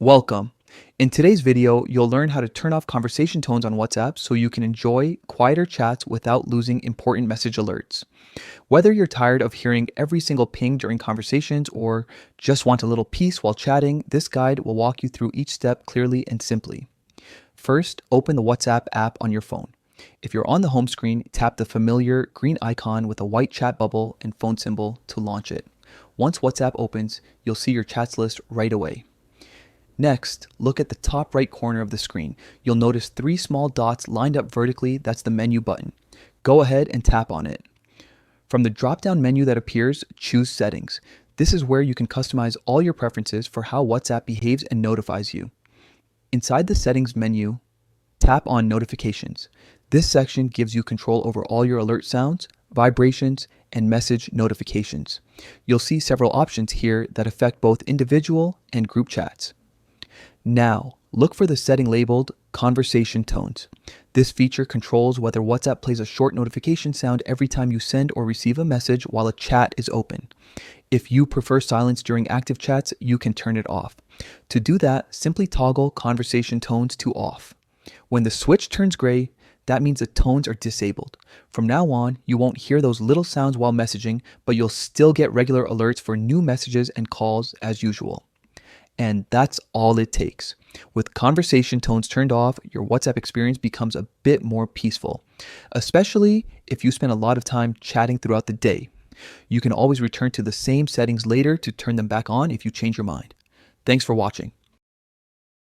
Welcome. In today's video, you'll learn how to turn off conversation tones on WhatsApp so you can enjoy quieter chats without losing important message alerts. Whether you're tired of hearing every single ping during conversations or just want a little peace while chatting, this guide will walk you through each step clearly and simply. First, open the WhatsApp app on your phone. If you're on the home screen, tap the familiar green icon with a white chat bubble and phone symbol to launch it. Once WhatsApp opens, you'll see your chats list right away. Next, look at the top right corner of the screen. You'll notice 3 small dots lined up vertically. That's the menu button. Go ahead and tap on it. From the drop-down menu that appears, choose Settings. This is where you can customize all your preferences for how WhatsApp behaves and notifies you. Inside the Settings menu, tap on Notifications. This section gives you control over all your alert sounds, vibrations, and message notifications. You'll see several options here that affect both individual and group chats. Now, look for the setting labeled Conversation Tones. This feature controls whether WhatsApp plays a short notification sound every time you send or receive a message while a chat is open. If you prefer silence during active chats, you can turn it off. To do that, simply toggle Conversation Tones to off. When the switch turns gray, that means the tones are disabled. From now on, you won't hear those little sounds while messaging, but you'll still get regular alerts for new messages and calls as usual. And that's all it takes. With conversation tones turned off, your WhatsApp experience becomes a bit more peaceful, especially if you spend a lot of time chatting throughout the day. You can always return to the same settings later to turn them back on if you change your mind. Thanks for watching.